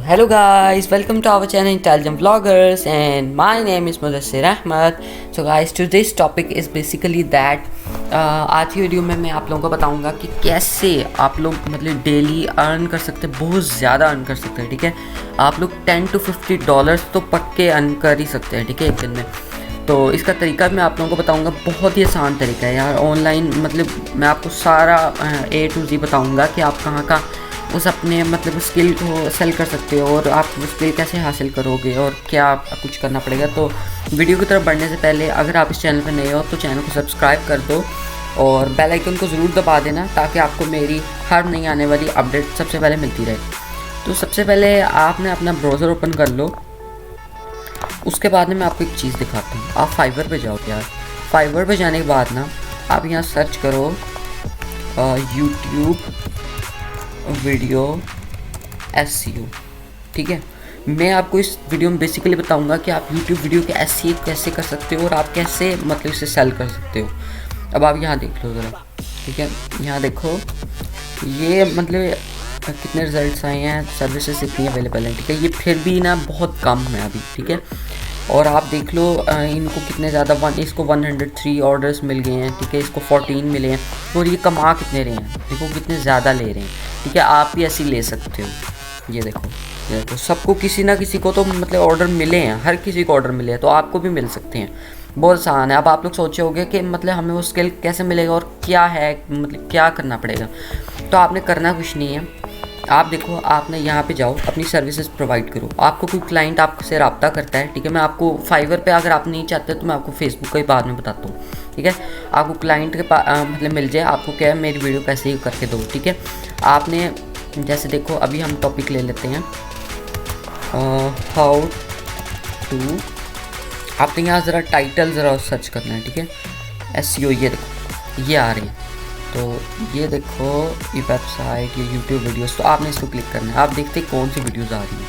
Hello guys, welcome to our channel Intelligent Vloggers and my name is Mudassir Ahmad. So guys, today's topic is basically that आज की video में मैं आप लोगों को बताऊंगा कि कैसे आप लोग मतलब डेली अर्न कर सकते हैं, बहुत ज़्यादा अर्न कर सकते हैं। ठीक है, आप लोग $10 to $50 तो पक्के अर्न कर ही सकते हैं। ठीक है, एक दिन में। तो इसका तरीका मैं आप लोगों को बताऊंगा, बहुत ही आसान तरीका है यार। ऑनलाइन मतलब मैं आपको सारा A to Z बताऊंगा कि आप कहाँ का उस अपने मतलब स्किल को सेल कर सकते हो और आप वो स्किल कैसे हासिल करोगे और क्या कुछ करना पड़ेगा। तो वीडियो की तरफ बढ़ने से पहले अगर आप इस चैनल पर नए हो तो चैनल को सब्सक्राइब कर दो और बेल आइकन को ज़रूर दबा देना ताकि आपको मेरी हर नई आने वाली अपडेट सबसे पहले मिलती रहे। तो सबसे पहले आपने अपना ब्राउज़र ओपन कर लो। उसके बाद में मैं आपको एक चीज़ दिखाता हूँ। आप फाइवर पे जाओ यार। फाइवर पे जाने के बाद ना आप यहाँ सर्च करो यूट्यूब वीडियो SEO। ठीक है, मैं आपको इस वीडियो में बेसिकली बताऊंगा कि आप YouTube वीडियो के SEO कैसे कर सकते हो और आप कैसे मतलब इसे सेल कर सकते हो। अब आप यहाँ देख लो ज़रा। ठीक है, यहाँ देखो ये मतलब कितने रिजल्ट्स आए हैं, सर्विसेज इतनी अवेलेबल हैं। ठीक है, ये फिर भी ना बहुत कम है अभी। ठीक है, और आप देख लो इनको कितने ज़्यादा इसको 103 ऑर्डर्स मिल गए हैं। ठीक है, इसको 14 मिले हैं और ये कमा कितने रहे हैं, देखो कितने ज़्यादा ले रहे हैं। ठीक है, आप भी ऐसे ले सकते हो। ये देखो सबको किसी ना किसी को तो मतलब ऑर्डर मिले हैं, हर किसी को ऑर्डर मिले हैं, तो आपको भी मिल सकते हैं। बहुत आसान है। अब आप लोग सोचे होंगे कि मतलब हमें वो स्किल कैसे मिलेगा और क्या है मतलब क्या करना पड़ेगा। तो आपने करना कुछ नहीं है। आप देखो, आपने यहाँ पे जाओ, अपनी सर्विसेज प्रोवाइड करो। आपको कोई क्लाइंट आपसे रब्ता करता है। ठीक है, मैं आपको फाइवर पे अगर आप नहीं चाहते तो मैं आपको फेसबुक का ही बाद में बताता हूँ। ठीक है, आपको क्लाइंट के मतलब मिल जाए, आपको क्या है मेरी वीडियो कैसे ही करके दो। ठीक है, आपने जैसे देखो अभी हम टॉपिक ले लेते हैं हाउ टू। आपने यहाँ ज़रा टाइटल ज़रा सर्च करना है। ठीक है, SEO। ये देखो ये आ रही है। तो ये देखो ये वेबसाइट, ये यूट्यूब वीडियोस। तो आपने इसको क्लिक करना है। आप देखते कौन सी वीडियोस आ रही है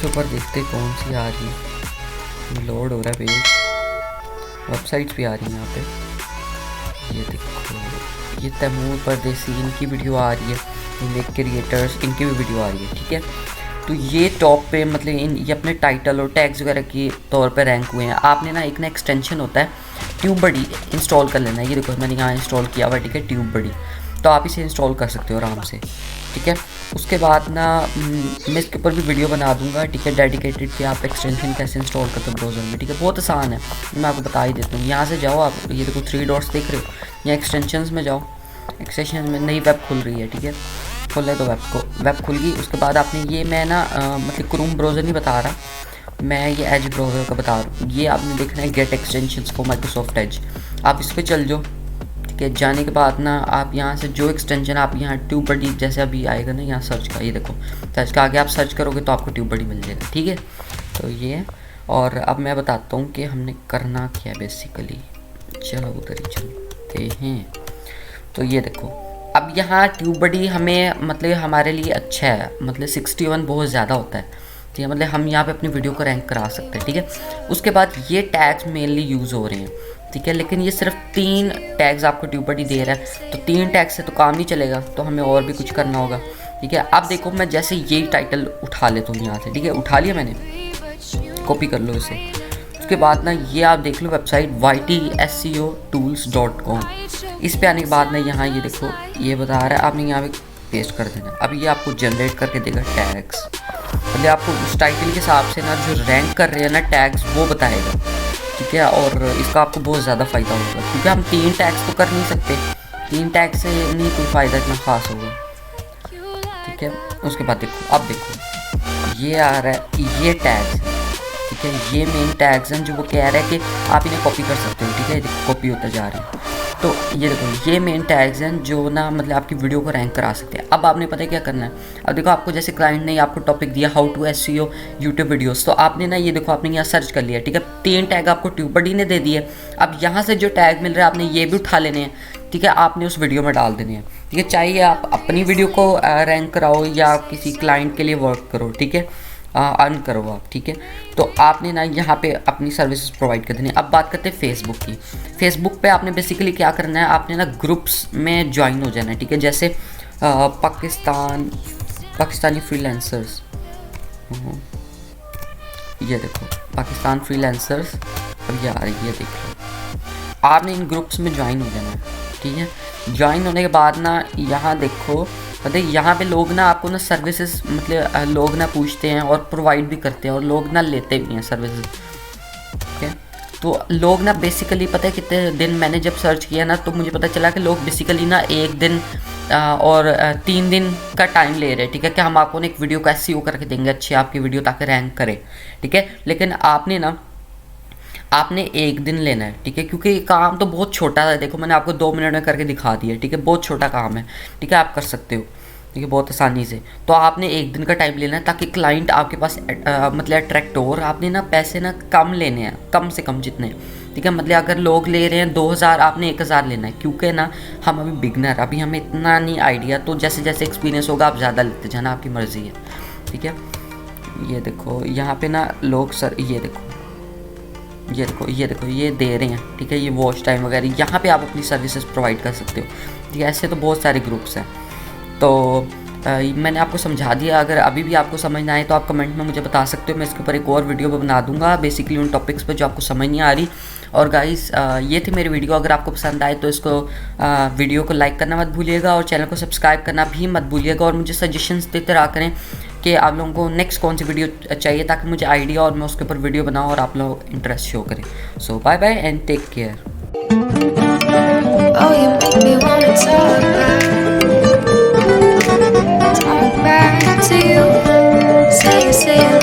ऊपर देखते कौन सी आ रही है। लोड हो रहा है पेज, वेबसाइट्स भी आ रही हैं यहाँ पे। ये देखो ये तैमूर परदेसी, इनकी वीडियो आ रही है। मेक क्रिएटर्स, इनकी भी वीडियो आ रही है। ठीक है, तो ये टॉप पे मतलब ये अपने टाइटल और टैग्स वगैरह के तौर पे रैंक हुए हैं। आपने ना एक ना एक्सटेंशन होता है ट्यूबबडी, इंस्टॉल कर लेना है। ये देखो मैंने यहाँ इंस्टॉल किया हुआ है। ठीक है, ट्यूबबडी, तो आप इसे इंस्टॉल कर सकते हो आराम से। ठीक है, उसके बाद ना मैं इसके ऊपर भी वीडियो बना दूंगा। ठीक है, डेडिकेटेड कि आप एक्सटेंशन कैसे इंस्टॉल करते हो ब्राउज़र में। ठीक है, बहुत आसान है, मैं आपको बता ही देता हूँ। यहाँ से जाओ आप, ये देखो 3 डॉट्स देख रहे हो, या एक्सटेंशन में जाओ। एक्सटेंशन में नई वेब खुल रही है। ठीक है, खोले तो वेब खुल गई। उसके बाद आपने ये मैं ना मतलब क्रोम ब्राउज़र नहीं बता रहा, मैं ये एज ब्राउज़र का बता रहा हूँ। ये आपने देखना है get extensions for Microsoft Edge. आप इस पर चल जाओ। ठीक है, जाने के बाद ना आप यहाँ से जो एक्सटेंशन आप यहाँ ट्यूबबडी जैसे अभी आएगा ना, यहाँ सर्च का, ये देखो सर्च का आगे आप सर्च करोगे तो आपको ट्यूबबडी मिल जाएगा। ठीक है, तो ये और अब मैं बताता हूँ कि हमने करना क्या है बेसिकली। चलो उधर ही चलते हैं। तो ये देखो अब यहाँ ट्यूबबडी हमें मतलब हमारे लिए अच्छा है, मतलब 61 बहुत ज़्यादा होता है। ठीक है, मतलब हम यहाँ पे अपनी वीडियो को रैंक करा सकते हैं। ठीक है, उसके बाद ये टैग्स मेनली यूज़ हो रहे हैं। ठीक है, लेकिन ये सिर्फ 3 टैग्स आपको ट्यूबबडी दे रहा है, तो 3 टैग से तो काम नहीं चलेगा, तो हमें और भी कुछ करना होगा। ठीक है, अब देखो मैं जैसे यही टाइटल उठा लेता हूँ यहाँ से। ठीक है, उठा लिया मैंने, कॉपी कर लो इसे। उसके बाद ना ये आप देख लो वेबसाइट ytseotools.com। इस पे आने के बाद ना यहाँ ये देखो ये बता रहा है, आपने यहाँ पे पेस्ट कर देना। अब ये आपको जनरेट करके देगा टैग्स, मतलब आपको उस टाइटल के हिसाब से ना जो रैंक कर रहे हैं ना टैग्स वो बताएगा। ठीक है, और इसका आपको बहुत ज़्यादा फ़ायदा होगा क्योंकि हम 3 टैग्स तो कर नहीं सकते, 3 टैग से नहीं कोई फ़ायदा इतना ख़ास होगा। ठीक है, उसके बाद देखो अब देखो ये आ रहा है ये टैग्स। ठीक है, ये मेन टैग्स हैं जो वो कह रहा है कि आप इन्हें कॉपी कर सकते हो। ठीक है, कॉपी होता जा रहा है। तो ये देखो ये मेन टैग्स हैं जो ना मतलब आपकी वीडियो को रैंक करा सकते हैं। अब आपने पता है क्या करना है। अब देखो आपको जैसे क्लाइंट ने आपको टॉपिक दिया how to SEO YouTube videos, तो आपने ना ये देखो आपने यहाँ सर्च कर लिया। ठीक है, 3 टैग आपको ट्यूबबडी ने दे दिए। अब यहाँ से जो टैग मिल रहा है आपने ये भी उठा लेने हैं। ठीक है, आपने उस वीडियो में डाल देने हैं। ठीक है, चाहे आप अपनी वीडियो को रैंक कराओ या किसी क्लाइंट के लिए वर्क करो। ठीक है, अर्न करो आप। ठीक है, तो आपने ना यहाँ पे अपनी सर्विसेज प्रोवाइड कर देनी है। अब बात करते हैं फेसबुक की। फेसबुक पे आपने बेसिकली क्या करना है, आपने ना ग्रुप्स में ज्वाइन हो जाना है। ठीक है, जैसे पाकिस्तानी फ्रीलांसर्स, हूँ, ये देखो पाकिस्तान फ्रीलांसर्स, अब ये आ रही है, देख लो। आपने इन ग्रुप्स में ज्वाइन हो जाना है, ठीक है। ज्वाइन होने के बाद ना यहाँ देखो, पता है यहाँ पे लोग ना आपको ना सर्विसेज, मतलब लोग ना पूछते हैं और प्रोवाइड भी करते हैं और लोग ना लेते भी हैं सर्विसेज, ठीक है। तो लोग ना बेसिकली, पता है कितने दिन मैंने जब सर्च किया ना, तो मुझे पता चला कि लोग बेसिकली ना 1 दिन और 3 दिन का टाइम ले रहे हैं, ठीक है, कि हम आपको ना एक वीडियो को SEO करके देंगे अच्छी आपकी वीडियो, ताकि रैंक करे, ठीक है। लेकिन आपने 1 दिन लेना है, ठीक है, क्योंकि काम तो बहुत छोटा है। देखो मैंने आपको 2 मिनट में करके दिखा दिया, ठीक है, बहुत छोटा काम है, ठीक है, आप कर सकते हो, ठीक है, बहुत आसानी से। तो आपने 1 दिन का टाइम लेना है ताकि क्लाइंट आपके पास मतलब अट्रैक्ट हो, और आपने ना पैसे ना कम लेने हैं, कम से कम जितने, ठीक है। मतलब अगर लोग ले रहे हैं 2000, आपने 1000 लेना है, क्योंकि ना हम अभी बिगनर, अभी हमें इतना नहीं आइडिया, तो जैसे जैसे एक्सपीरियंस होगा आप ज़्यादा लेते जाना, आपकी मर्ज़ी है, ठीक है। ये देखो यहाँ पे ना लोग सर, ये देखो ये दे रहे हैं, ठीक है, ये वॉच टाइम वगैरह, यहाँ पे आप अपनी सर्विसेज प्रोवाइड कर सकते हो, ठीक है। ऐसे तो बहुत सारे ग्रुप्स हैं। तो मैंने आपको समझा दिया। अगर अभी भी आपको समझ ना आए तो आप कमेंट में मुझे बता सकते हो, मैं इसके ऊपर एक और वीडियो बना दूंगा बेसिकली उन टॉपिक्स पे जो आपको समझ नहीं आ रही। और गाइस ये थी मेरी वीडियो, अगर आपको पसंद आए तो इसको वीडियो को लाइक करना मत भूलिएगा और चैनल को सब्सक्राइब करना भी मत भूलिएगा, और मुझे सजेशंस देते रहा करें कि आप लोगों को नेक्स्ट कौन सी वीडियो चाहिए, ताकि मुझे आइडिया और मैं उसके ऊपर वीडियो बनाऊँ और आप लोग इंटरेस्ट शो करें। So bye bye and take care. Oh, you make me wanna talk back to you. Say you